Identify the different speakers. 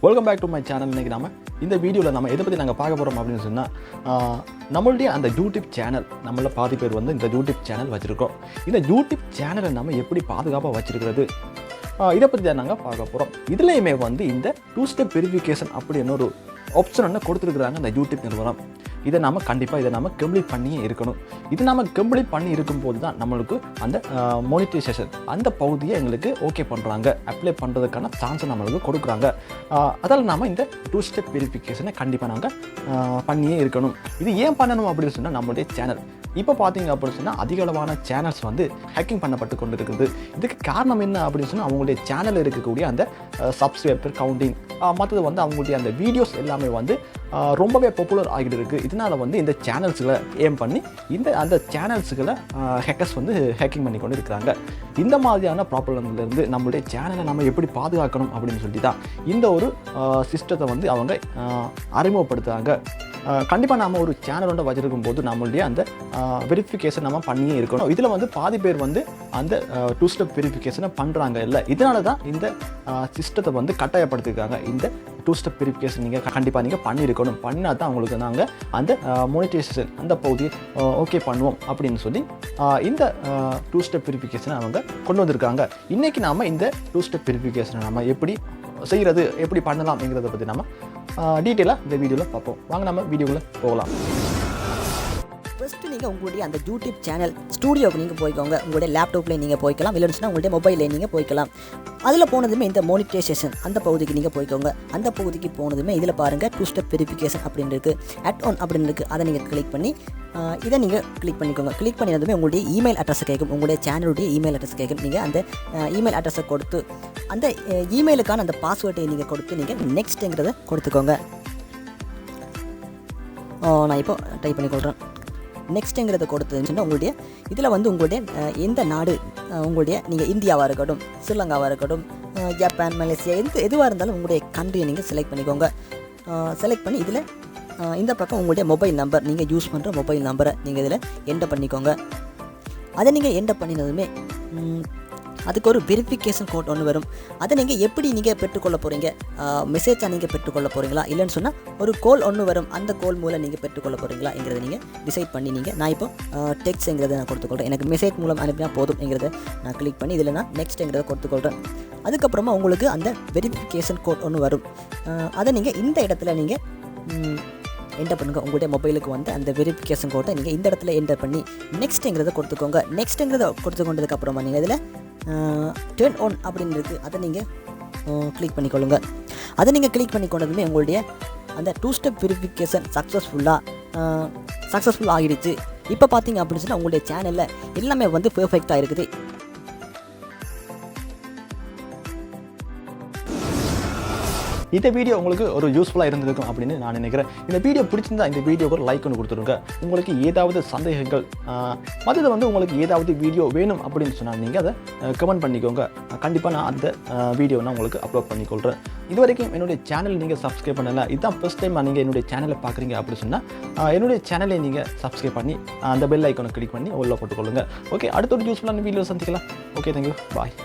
Speaker 1: Welcome back to my channel. இன்றைக்கி இந்த வீடியோவில் நம்ம எதை பற்றி நாங்கள் பார்க்க போகிறோம் அப்படின்னு சொன்னால், நம்மளுடைய அந்த யூடியூப் சேனல், நம்மள பாதி பேர் இந்த யூடியூப் சேனல் வச்சுருக்கோம். இந்த யூடியூப் சேனலை நம்ம எப்படி பாதுகாப்பாக வச்சுருக்கிறது, இதை பற்றி தான் நாங்கள் பார்க்க போகிறோம். இதுலேயுமே இந்த 2 ஸ்டெப் வெரிஃபிகேஷன் அப்படின்னு ஒரு ஆப்ஷன் ஒன்று கொடுத்துருக்குறாங்க இந்த யூடியூப் நிறுவனம். இதை நம்ம கண்டிப்பாக கம்ப்ளீட் பண்ணியே இருக்கணும். இது நம்ம கம்ப்ளீட் பண்ணி இருக்கும்போது தான் நம்மளுக்கு அந்த மானிட்டைசேஷன் அந்த பகுதியை எங்களுக்கு ஓகே பண்ணுறாங்க, அப்ளை பண்ணுறதுக்கான சான்ஸை நம்மளுக்கு கொடுக்குறாங்க. அதில் நாம் இந்த 2 ஸ்டெப் வெரிஃபிகேஷனை கண்டிப்பாக நாங்கள் பண்ணியே இருக்கணும். இது ஏன் பண்ணணும் அப்படின்னு சொன்னால், நம்மளுடைய சேனல் இப்போ பார்த்தீங்க அப்படின்னு சொன்னால் அதிக அளவான சேனல்ஸ் ஹேக்கிங் பண்ணப்பட்டு கொண்டு இருக்குது. இதுக்கு காரணம் என்ன அப்படின்னு சொன்னால், அவங்களுடைய சேனல் இருக்கக்கூடிய அந்த சப்ஸ்கிரைபர் கவுண்டிங், மற்றது அவங்களுடைய அந்த வீடியோஸ் எல்லாமே ரொம்பவே பாப்புலர் ஆகிட்டு இருக்குது. இதனால் இந்த சேனல்ஸுகளை ஏம் பண்ணி அந்த சேனல்ஸுகளை ஹேக்கர்ஸ் ஹேக்கிங் பண்ணி கொண்டு இருக்கிறாங்க. இந்த மாதிரியான ப்ராப்ளம்லேருந்து நம்மளுடைய சேனலை நம்ம எப்படி பாதுகாக்கணும் அப்படின்னு சொல்லி தான் இந்த ஒரு சிஸ்டத்தை அவங்க அறிமுகப்படுத்துகிறாங்க. கண்டிப்பாக நம்ம ஒரு சேனல் ஒன்று வச்சிருக்கும் போது நம்மளுடைய அந்த வெரிஃபிகேஷன் நம்ம பண்ணியே இருக்கணும். இதில் பாதி பேர் அந்த 2 ஸ்டெப் வெரிஃபிகேஷனை பண்ணுறாங்க இல்லை. இதனால தான் இந்த சிஸ்டத்தை கட்டாயப்படுத்திருக்காங்க. இந்த 2 ஸ்டெப் வெரிஃபிகேஷன் கண்டிப்பாக பண்ணியிருக்கணும். பண்ணினா தான் அவங்களுக்கு நாங்கள் அந்த மானிட்டைசேஷன் அந்த பகுதியை ஓகே பண்ணுவோம் அப்படின்னு சொல்லி இந்த 2 ஸ்டெப் வெரிஃபிகேஷனை அவங்க கொண்டு வந்திருக்காங்க. இன்றைக்கி நாம் இந்த 2 ஸ்டெப் வெரிஃபிகேஷனை நம்ம எப்படி செய்கிறது, எப்படி பண்ணலாம்ங்கிறத பற்றி நம்ம டீட்டெயிலாக இந்த வீடியோவில் பார்ப்போம். வாங்க நம்ம வீடியோவில் போகலாம்.
Speaker 2: ஃபஸ்ட்டு நீங்கள் உங்களுடைய அந்த யூடியூப் சேனல் ஸ்டூடியோவுக்கு நீங்கள் போய்க்கோங்க. உங்களுடைய லேப்டாப்பில் நீங்கள் போய்க்கலாம், இல்லைன்னா உங்களுடைய மொபைலில் நீங்கள் போய்க்கலாம். அதில் போனதுமே இந்த மானிட்டைசேஷன் அந்த பகுதிக்கு நீங்கள் போய்க்கோங்க. அந்த பகுதிக்கு போனதுமே இதில் பாருங்கள் 2 ஸ்டெப் வெரிஃபிகேஷன் அப்படின்னு இருக்குது, ஆட் ஆன் அப்படின்னு இருக்குது. அதை நீங்கள் கிளிக் பண்ணி இதை நீங்கள் கிளிக் பண்ணிக்கோங்க. கிளிக் பண்ணினதுமே உங்களுடைய இமெயில் அட்ரஸை கேட்கும், உங்களுடைய சேனலுடைய இமெயில் அட்ரஸ் கேட்கும். நீங்கள் அந்த இமெயில் அட்ரஸை கொடுத்து அந்த இமெயிலுக்கான அந்த பாஸ்வேர்டை நீங்கள் கொடுத்து நீங்கள் நெக்ஸ்ட்டுங்கிறத கொடுத்துக்கோங்க. நான் இப்போ டைப் பண்ணிக்கொள்கிறேன். நெக்ஸ்ட்டுங்கிறத கொடுத்துச்சுன்னா உங்களுடைய இதில் உங்களுடைய எந்த நாடு, உங்களுடைய நீங்கள் இந்தியாவாக இருக்கட்டும், ஸ்ரீலங்காவாக இருக்கட்டும், ஜப்பான், மலேசியா, எதுவாக இருந்தாலும் உங்களுடைய கண்ட்ரியை நீங்கள் செலக்ட் பண்ணிக்கோங்க. செலக்ட் பண்ணி இதில் இந்த பக்கம் உங்களுடைய மொபைல் நம்பர், நீங்கள் யூஸ் பண்ணுற மொபைல் நம்பரை நீங்கள் இதில் என்டர் பண்ணிக்கோங்க. அதை நீங்கள் என்டர் பண்ணினதுமே அதுக்கு ஒரு வெரிஃபிகேஷன் கோட் ஒன்று வரும். அதை நீங்கள் எப்படி நீங்கள் பெற்றுக்கொள்ள போகிறீங்க, மெசேஜாக நீங்கள் பெற்றுக்கொள்ள போகிறீங்களா, இல்லைன்னு சொன்னால் ஒரு கோல் ஒன்று வரும், அந்த கோல் மூலம் நீங்கள் பெற்றுக்கொள்ள போகிறீங்களாங்கிறத நீங்கள் டிசைட் பண்ணி நான் இப்போ டெக்ஸ்ட்ங்கிறத நான் கொடுத்துக்கொள்கிறேன். எனக்கு மெசேஜ் மூலம் அனுப்பினா போதும்ங்கிறத நான் கிளிக் பண்ணி இதில் நான் நெக்ஸ்ட்டுங்கிறத கொடுத்துக்கொள்கிறேன். அதுக்கப்புறமா உங்களுக்கு அந்த வெரிஃபிகேஷன் கோட் ஒன்று வரும். அதை நீங்கள் இந்த இடத்துல நீங்கள் என்டர் பண்ணுங்கள். உங்களுடைய மொபைலுக்கு அந்த வெரிஃபிகேஷன் கோட்டை நீங்கள் இந்த இடத்துல என்டர் பண்ணி நெக்ஸ்ட்டுங்கிறத கொடுத்துக்கோங்க. நெக்ஸ்ட்டுங்கிறத கொடுத்து கொண்டதுக்கப்புறமா நீங்கள் இதில் டர்ன் ஆன் அப்படின்னு இருக்குது, அதை நீங்கள் கிளிக் பண்ணிக்கொள்ளுங்க. அதை நீங்கள் கிளிக் பண்ணி கொண்டதுமே உங்களுடைய அந்த 2 ஸ்டெப் வெரிஃபிகேஷன் சக்ஸஸ்ஃபுல் ஆகிடுச்சு. இப்போ பார்த்தீங்க அப்படின்னு சொன்னால் உங்களுடைய சேனலில் எல்லாமே பெர்ஃபெக்டாக இருக்குது.
Speaker 1: இந்த வீடியோ உங்களுக்கு ஒரு யூஸ்ஃபுல்லாக இருந்திருக்கும் அப்படின்னு நான் நினைக்கிறேன். இந்த வீடியோ பிடிச்சிருந்தா இந்த வீடியோக்கு ஒரு லைக் ஒன்று கொடுத்துருங்க. உங்களுக்கு ஏதாவது சந்தேகங்கள், மற்றது உங்களுக்கு ஏதாவது வீடியோ வேணும் அப்படின்னு சொன்னால் நீங்கள் அதை கமெண்ட் பண்ணிக்கோங்க. கண்டிப்பாக நான் அந்த வீடியோ நான் உங்களுக்கு அப்லோட் பண்ணிக்கொள்கிறேன். இது வரைக்கும் என்னுடைய சேனல் நீங்கள் சப்ஸ்கிரைப் பண்ணலை, இதுதான் ஃபஸ்ட் டைம் நீங்கள் என்னுடைய சேனலை பார்க்குறீங்க அப்படின்னு சொன்னால் என்னுடைய சேனலை நீங்கள் சப்ஸ்கிரைப் பண்ணி அந்த பெல் ஐக்கானை கிளிக் பண்ணி உள்ள போட்டுக்கொள்ளுங்கள். ஓகே, அடுத்த ஒரு யூஸ்ஃபுல்லான வீடியோ சந்திக்கலாம். ஓகே, தேங்க்யூ, பாய்.